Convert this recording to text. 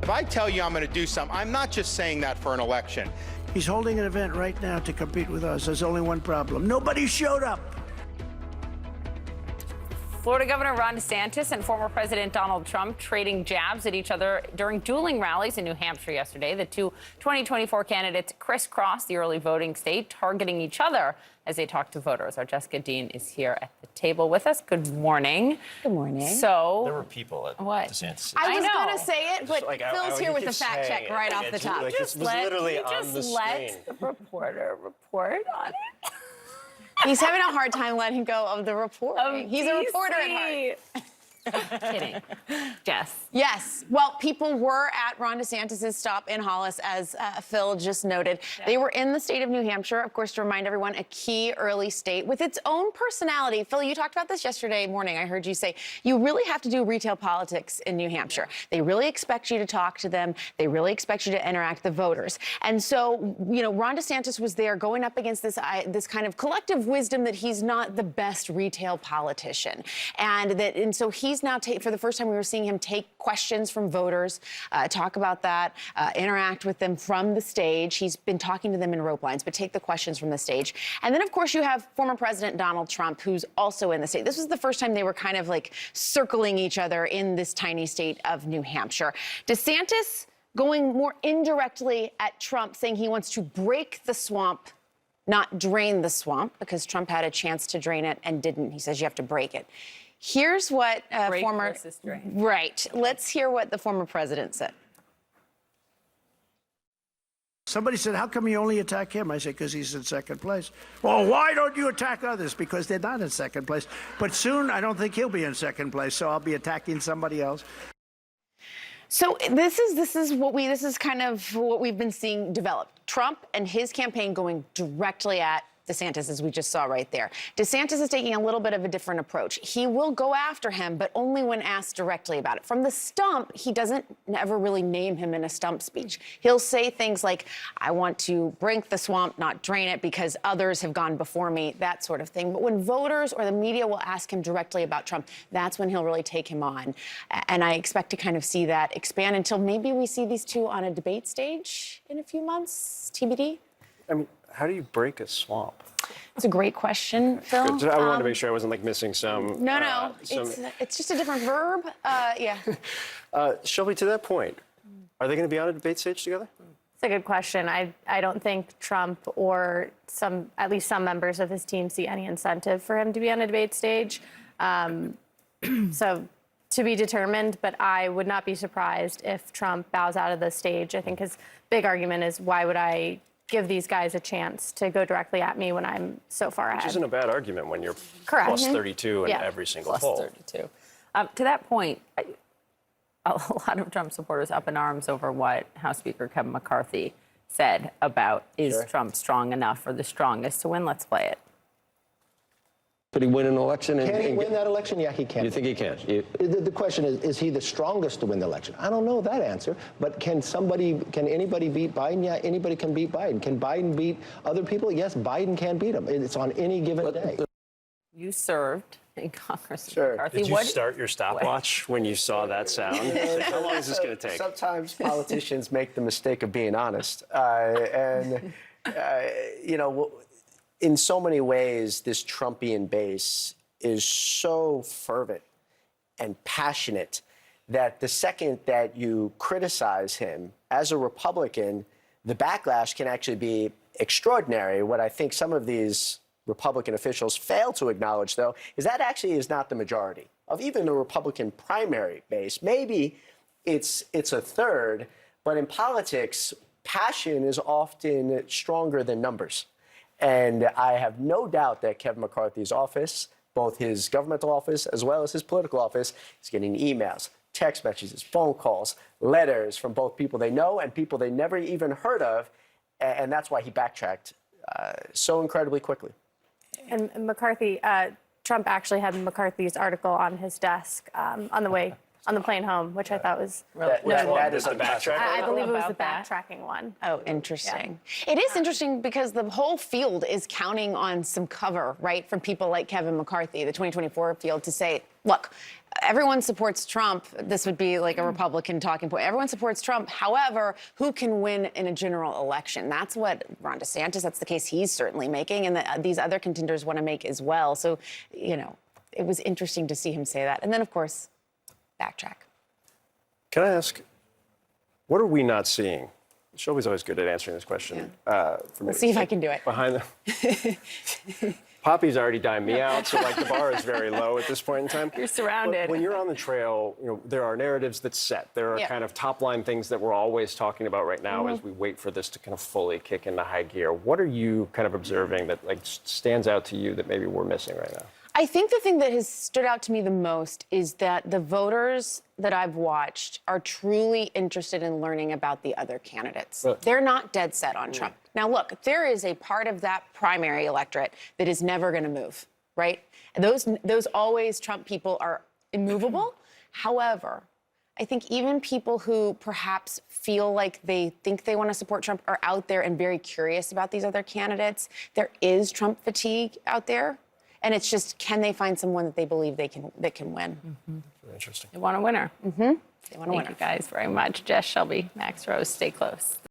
If I tell you I'm going to do something, I'm not just saying that for an election. He's holding an event right now to compete with us. There's only one problem. Nobody showed up. Florida Governor Ron DeSantis and former President Donald Trump trading jabs at each other during dueling rallies in New Hampshire yesterday. The two 2024 candidates crisscrossed the early voting state, targeting each other as they talk to voters. Our Jessica Dean is here at the table with us. Good morning. Good morning. So there were people at what? DeSantis. I was going to say it, but like, Phil's here with the fact check right off the top. Like, it was literally on the screen. The reporter report on it. He's having a hard time letting go of the reporting. He's a reporter at heart. Kidding. Jess. Yes. Well, people were at Ron DeSantis' stop in Hollis, as Phil just noted. Yeah. They were in the state of New Hampshire, of course, to remind everyone, a key early state with its own personality. Phil, you talked about this yesterday morning. I heard you say you really have to do retail politics in New Hampshire. They really expect you to talk to them. They really expect you to interact with the voters. And so, you know, Ron DeSantis was there going up against this kind of collective wisdom that he's not the best retail politician. And so he's now, for the first time, we were seeing him take questions from voters, talk about that, interact with them from the stage. He's been talking to them in rope lines, but take the questions from the stage. And then, of course, you have former President Donald Trump, who's also in the state. This was the first time they were kind of like circling each other in this tiny state of New Hampshire. DeSantis going more indirectly at Trump, saying he wants to break the swamp, not drain the swamp, because Trump had a chance to drain it and didn't. He says you have to break it. Here's what former... Right. Let's hear what the former president said. Somebody said, how come you only attack him? I said, because he's in second place. Well, why don't you attack others? Because they're not in second place. But soon, I don't think he'll be in second place, so I'll be attacking somebody else. So this is kind of what we've been seeing develop. Trump and his campaign going directly at DeSantis, as we just saw right there. DeSantis is taking a little bit of a different approach. He will go after him, but only when asked directly about it. From the stump, he doesn't ever really name him in a stump speech. He'll say things like, I want to break the swamp, not drain it, because others have gone before me, that sort of thing. But when voters or the media will ask him directly about Trump, that's when he'll really take him on. And I expect to kind of see that expand until maybe we see these two on a debate stage in a few months, TBD. I mean, how do you break a swamp? It's a great question, Phil. I wanted to make sure I wasn't like missing some. No. It's just a different verb. Yeah. Shelby, to that point, are they going to be on a debate stage together? It's a good question. I don't think Trump or at least some members of his team see any incentive for him to be on a debate stage. So to be determined, but I would not be surprised if Trump bows out of the stage. I think his big argument is, why would I give these guys a chance to go directly at me when I'm so far ahead? Which isn't a bad argument when you're correct. Plus 32 in every single poll. Plus 32. To that point, a lot of Trump supporters up in arms over what House Speaker Kevin McCarthy said about, is Trump strong enough or the strongest to win? Let's play it. Could he win an election? Can he win that election? Yeah, he can. You think he can? The question is he the strongest to win the election? I don't know that answer, but can anybody beat Biden? Yeah, anybody can beat Biden. Can Biden beat other people? Yes, Biden can beat him. It's on any given day. You served in Congress, Sure. McCarthy. Did you start your stopwatch when you saw that sound? How long is this going to take? Sometimes politicians make the mistake of being honest. You know, in so many ways, this Trumpian base is so fervent and passionate that the second that you criticize him as a Republican, the backlash can actually be extraordinary. What I think some of these Republican officials fail to acknowledge, though, is that actually is not the majority of even the Republican primary base. Maybe it's a third, but in politics, passion is often stronger than numbers. And I have no doubt that Kevin McCarthy's office, both his governmental office as well as his political office, is getting emails, text messages, phone calls, letters from both people they know and people they never even heard of. And that's why he backtracked so incredibly quickly. And McCarthy, Trump actually had McCarthy's article on his desk on the plane home, which I thought was that is the backtrack. I believe it was the backtracking one. Oh, interesting. Yeah. It is interesting because the whole field is counting on some cover, right, from people like Kevin McCarthy, the 2024 field, to say, look, everyone supports Trump. This would be like a Republican talking point. Everyone supports Trump. However, who can win in a general election? That's what Ron DeSantis, that's the case he's certainly making, and these other contenders want to make as well. So, you know, it was interesting to see him say that. And then, of course, backtrack. Can I ask, what are we not seeing? Shelby's always good at answering this question. We'll see if I can do it. Behind the... Poppy's already dined me out, so like the bar is very low at this point in time. You're surrounded. But when you're on the trail, you know, there are narratives that set. There are kind of top line things that we're always talking about right now as we wait for this to kind of fully kick into high gear. What are you kind of observing that like stands out to you that maybe we're missing right now? I think the thing that has stood out to me the most is that the voters that I've watched are truly interested in learning about the other candidates. Really? They're not dead set on Trump. Now, look, there is a part of that primary electorate that is never going to move, right? And those always Trump people are immovable. However, I think even people who perhaps feel like they think they want to support Trump are out there and very curious about these other candidates. There is Trump fatigue out there. And it's just, can they find someone that they believe that can win? Very interesting. They want a winner. They want a winner. Thank you guys very much. Jess, Shelby, Max Rose, stay close.